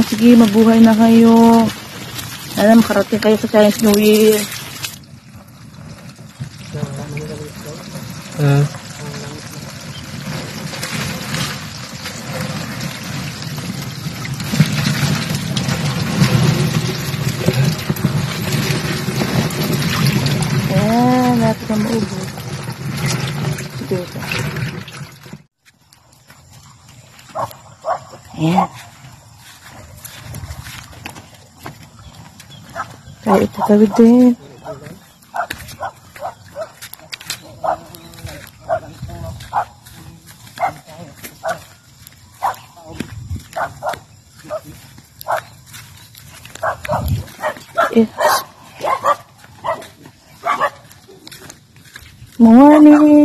Sige, mabuhay na kayo. Sana makarating kayo sa Chinese New Year. Natin na maubos. Sige ito. Ayan. Kaya ito tawid din.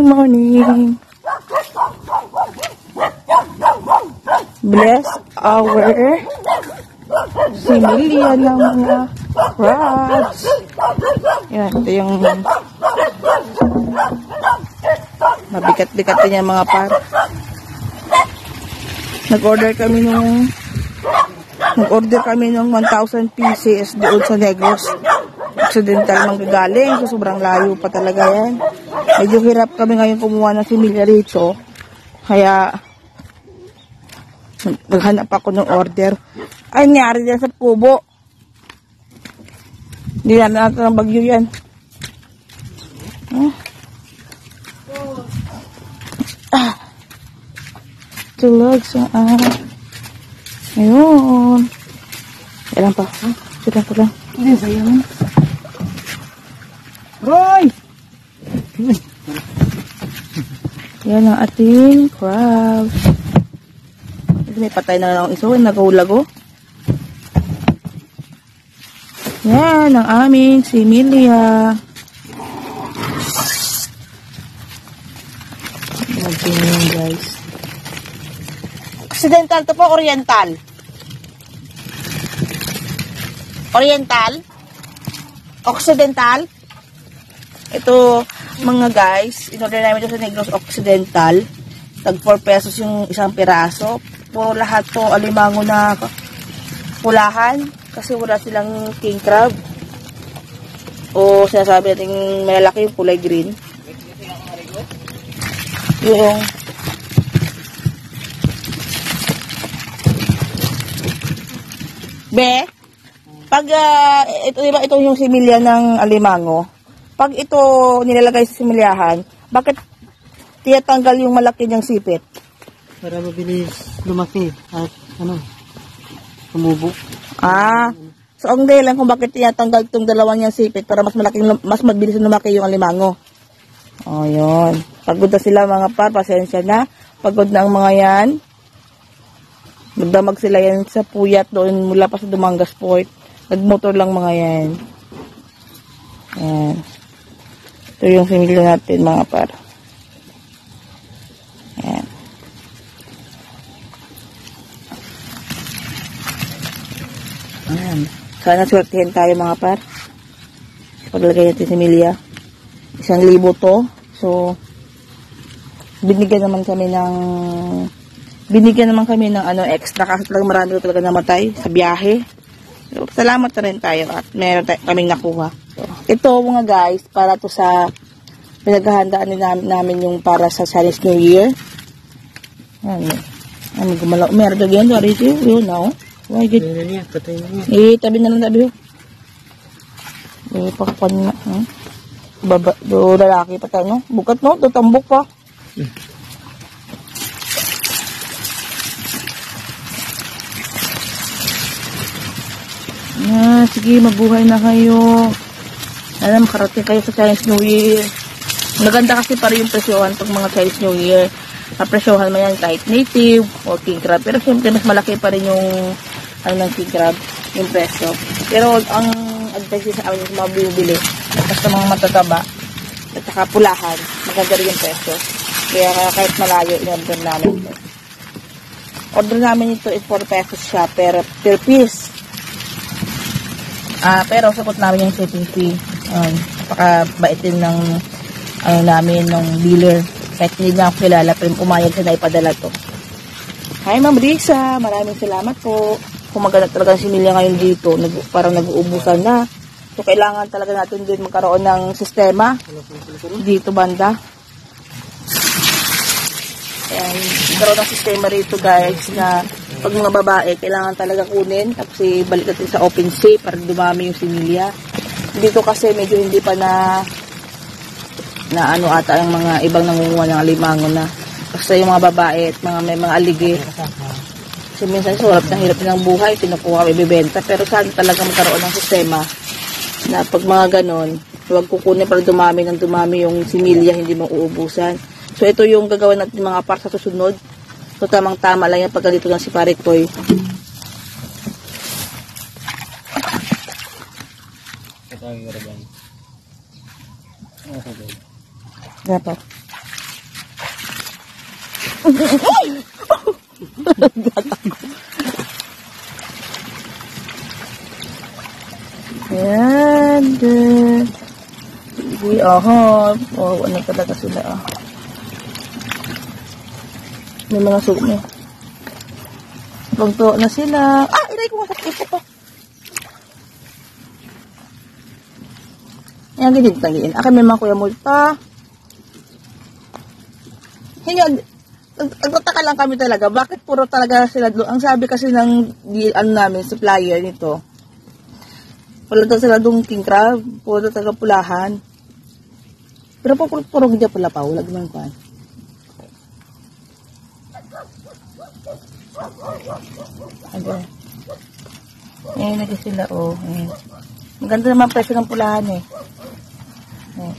Morning. Bless our similya ng mga crabs. Yan, ito yung mabigat-bigat niya mga par. Nag-order kami nung 1,000 pieces doon sa Negros Occidental manggagaling. So, sobrang layo pa talaga yan. Medyo hirap kami ngayon kumuha ng similya rito. Kaya, naghanap ako ng order. Ay, nangyari din sa kubo. Hindi natin ang bagyo yan. Tulog sa ayun. Kailan pa? Sila ko lang. Hindi, sayang. Roy! Yan ang ating crab. May patay na lang iso. Nagahulago. Yan ang aming similya. Magpinin yan guys. Occidental to po, oriental. Oriental? Occidental? Ito, mga guys, in-order namin ito sa Negros Occidental. Tag 4 pesos yung isang piraso. Puro lahat to alimango na pulahan. Kasi wala silang king crab. O sinasabi natin malalaki yung kulay green. Yung pag ito diba ito yung similya ng alimango. Pag ito nilalagay sa similyahan, bakit tiyatanggal yung malaki niyang sipit? Para mabilis lumaki at tumubo. So ang dahilan kung bakit tiyatanggal itong dalawang niyang sipit para mas mabilis lumaki yung alimango. Yun. Pagod na sila mga par, pasensya na. Pagod na ang mga yan. Magdamag sila yan sa puyat doon mula pa sa Dumangas Port. Nagmotor lang mga yan. Ayan. Ito yung similya natin mga par. Ayan. Ayan. Sana swertihin tayo mga par. Paglagay natin similya. 1,000 to. So, binigyan naman kami ng extra kasi talagang marami ko talaga namatay sa biyahe. So, salamat na rin tayo at meron kaming nakuha. So, ito mga guys, para to sa pinaghahandaan namin yung para sa Chinese New Year. Gumalaw. Meron lagyan doon rito. Yun na. Why good? Tabi na lang tabi. Pakapan na. Baba, do lalaki pa tayo. Bukat no? Do tambok pa. Sige, mabuhay na kayo. Sana makarating kayo sa Chinese New Year. Maganda kasi para yung presyohan pag mga Chinese New Year. Presyohan mo yan kahit native o king crab. Pero syempre mas malaki pa rin yung ng king crab, yung presyo. Pero ang advice sa amin yung mga bibili basta mga matataba at saka pulahan, maganda rin yung presyo. Kaya kahit malayo, in-order namin ito. Order namin ito is 4 pesos siya per piece. Pero sagot namin yung shipping fee. Napakabait din ng namin, ng dealer. Kahit hindi na ako kilala, pero umayag siya na ipadala to. Hi Ma'am Risa, maraming salamat po. kumaganap talaga ang similya ngayon dito. Parang nag-uubusan na. So, kailangan talaga natin din magkaroon ng sistema dito banda. Ayan, magkaroon ng sistema rito guys na pag mga babae, kailangan talaga kunin tapos ibalik natin sa open sea para dumami yung similya. Dito kasi medyo hindi pa na ano ata ang mga ibang nangunguha ng alimango na. Kasi yung mga babae at may mga aligi. Kasi minsan hirap ng buhay, kinukuha, ibibenta. Pero saan talaga magkaroon ng sistema na pag mga ganon, huwag kukunin para dumami ng dumami yung similya, hindi mo uubusan. So ito yung gagawin natin mga para sa susunod. So tamang-tama lang yan pag ganito lang si Pare Koy. Dapat. And sige, oh, ano talaga sila, ah. May mga sumo. Pagto na sila. Ah, ilay ko masakit ko pa. Ayan, ganyan tangiin. Akin may mga kuya multa. Hinga, nagtataka lang kami talaga. Bakit puro talaga sila doon? Ang sabi kasi ng namin, supplier nito, wala daw sila doon king crab. Puro talaga pulahan. Pero puro ganda pula pa. Wala naman pa. Ayan. Ayan, naging sila, oh. Ayan. Maganda naman presyo ng pulahan, eh. Ayan.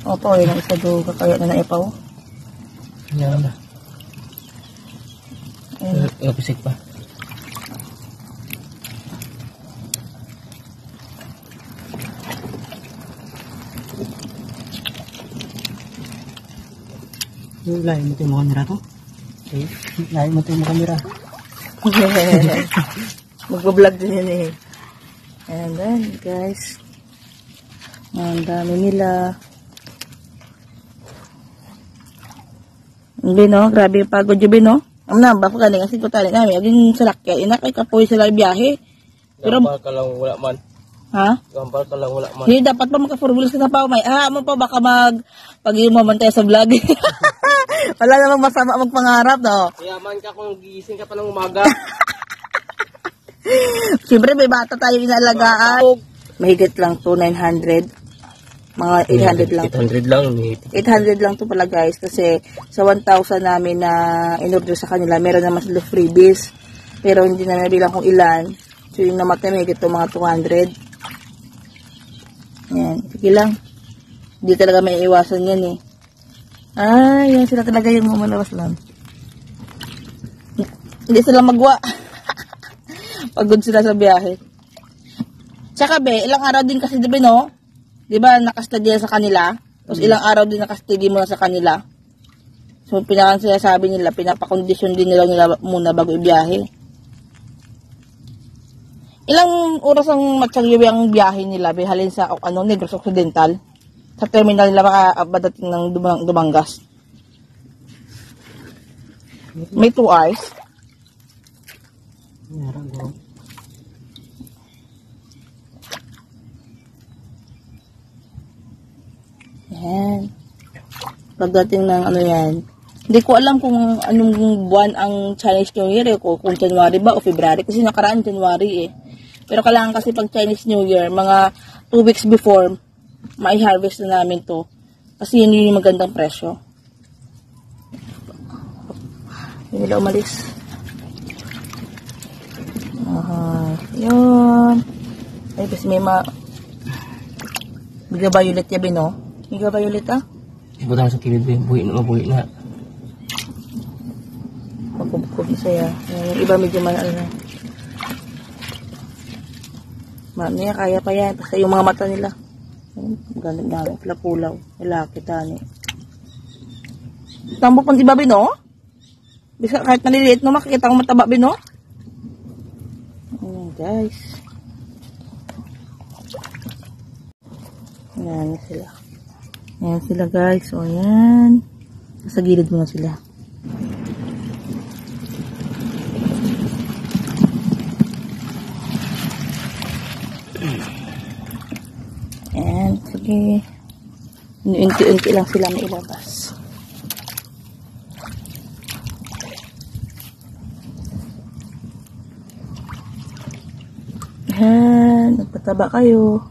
Opo, yun ang isa doon. Kakaya na naipaw. Yan na. Ayan. Napisik pa. Lain mo ito yung camera to? Okay. Lain mo ito yung camera. Mag-vlog din yun, eh. And then, guys. Ang dami nila. Hindi, no? Grabe yung pagod yung no? Ang namba ko galing kasi ko tali namin. Aging salakya. Inakay kapoy sila biyahe. Pero, Gambal ka lang wala man. ha? Gambal ka lang wala man. Hindi, dapat pa magka-formulas ka na pa. May, mo pa baka pag-iyon mo man tayo sa vlog. Wala namang masama magpangarap, no? Kaya man ka kung gising ka pa ng umaga. Siyempre, may bata tayo inalagaan. Mahigit lang to, 900. Mga 800 lang. 800 lang. 800 lang to pala guys. Kasi sa 1,000 namin na in-order sa kanila, meron naman sila freebies. Pero hindi na nabilang kung ilan. So yung namatay, mahigit to mga 200. Ayan, sige lang. Hindi talaga may iwasan yan, eh. Yan sila talaga yung mamalawas lang. Hindi sila magwa. Pagod sila sa biyahe. Tsaka be, ilang araw din kasi diba no? Diba nakastudy sa kanila? Tapos ilang araw din nakastudy mo na sa kanila. So sinasabi nila, pinapakondisyon din nila muna bago ibiyahe. Ilang oras ang matyagiwi ang biyahe nila, halin sa Negros Occidental? Sa terminal nila makabadating ng Dumangas. May 2 hours. Yan. Pagdating ng yan. Hindi ko alam kung anong buwan ang Chinese New Year, kung January ba o February. Kasi nakaraan January, eh. Pero kailangan kasi pag Chinese New Year, mga 2 weeks before, mai-harvest na namin to. Kasi yun yung magandang presyo. Hindi nila umalis. Yun. Ay, kasi may Biga violet yabi, no? Biga violet, ah? Butang sa kilid, buhi na. Pagkubukub isa, yung iba medyo na. Mamaya, kaya pa yan. Basta yung mga mata nila. Ganun, pula-pulaw. Lalaki, tani. Tambok pang iba, no? Bisa kahit maliliit, no? Makikita kong mataba, no? Ayan, guys. Ayan sila. Ayan sila, guys. O, ayan. Nasa gilid mo na sila. Okay. Unti-unti lang sila mailabas. Yan. Nagpataba kayo.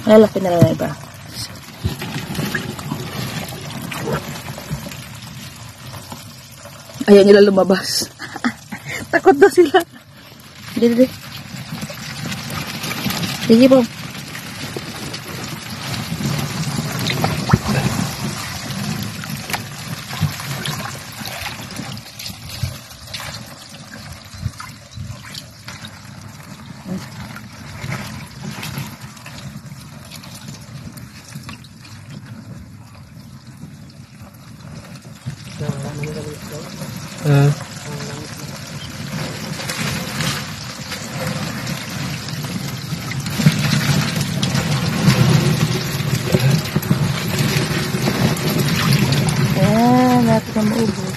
Lalaki na lang na iba. Ayaw nila lumabas. Takot daw sila. Dili. Sige po. Ayan, natin na maubos.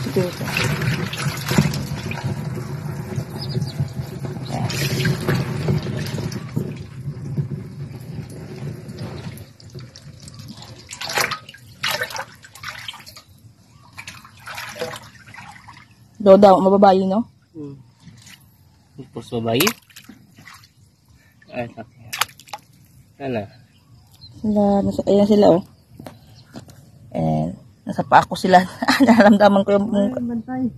Sige ito. Daw, mababayi, no? Pus babae. Ay, okay. Ano? Ayan sila, oh. And, nasa pa ako sila. Naramdaman ko yung... Bantay.